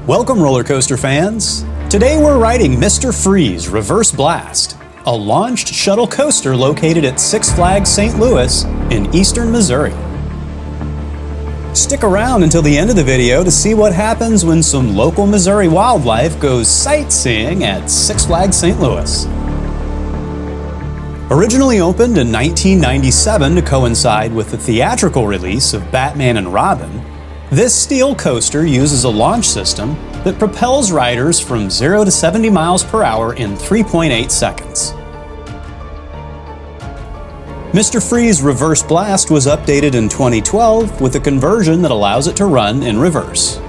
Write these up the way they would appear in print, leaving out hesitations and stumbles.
Welcome, roller coaster fans! Today we're riding Mr. Freeze Reverse Blast, a launched shuttle coaster located at Six Flags St. Louis in eastern Missouri. Stick around until the end of the video to see what happens when some local Missouri wildlife goes sightseeing at Six Flags St. Louis. Originally opened in 1997 to coincide with the theatrical release of Batman and Robin, this steel coaster uses a launch system that propels riders from 0 to 70 miles per hour in 3.8 seconds. Mr. Freeze Reverse Blast was updated in 2012 with a conversion that allows it to run in reverse.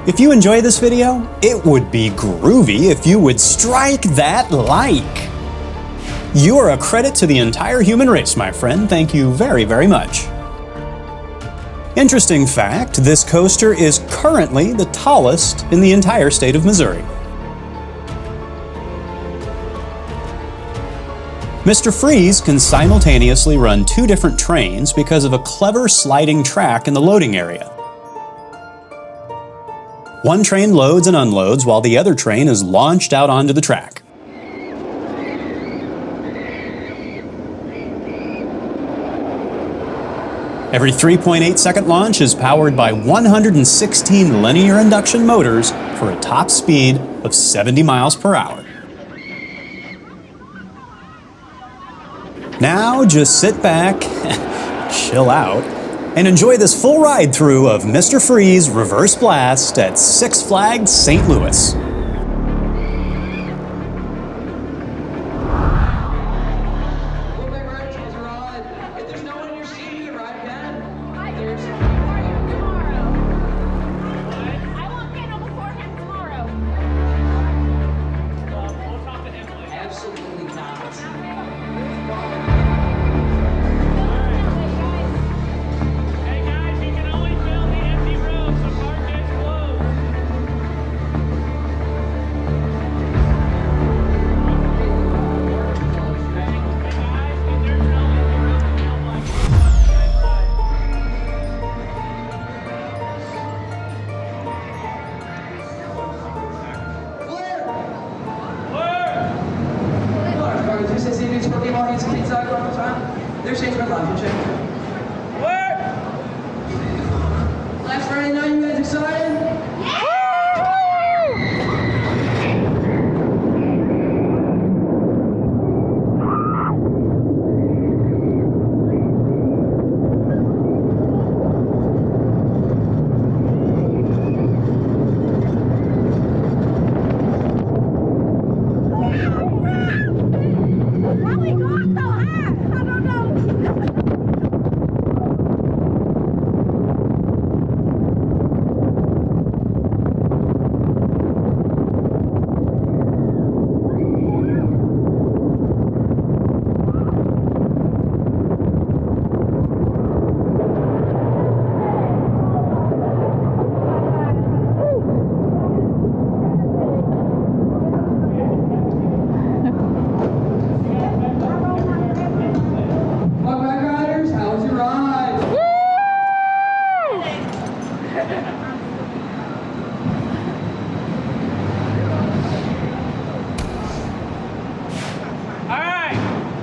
If you enjoy this video, it would be groovy if you would strike that like. You are a credit to the entire human race, my friend. Thank you very, very much. Interesting fact, this coaster is currently the tallest in the entire state of Missouri. Mr. Freeze can simultaneously run two different trains because of a clever sliding track in the loading area. One train loads and unloads while the other train is launched out onto the track. Every 3.8 second launch is powered by 116 linear induction motors for a top speed of 70 miles per hour. Now just sit back, chill out, and enjoy this full ride through of Mr. Freeze Reverse Blast at Six Flags St. Louis. Last Friday night, you guys excited?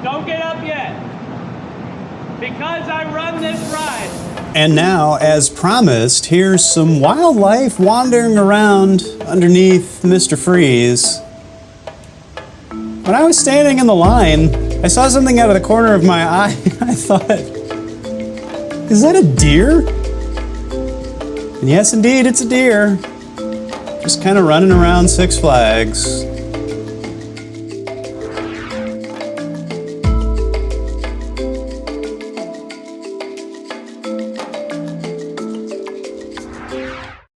Don't get up yet, because I run this ride. And now, as promised, here's some wildlife wandering around underneath Mr. Freeze. When I was standing in the line, I saw something out of the corner of my eye. I thought, is that a deer? And yes, indeed, it's a deer. Just kind of running around Six Flags.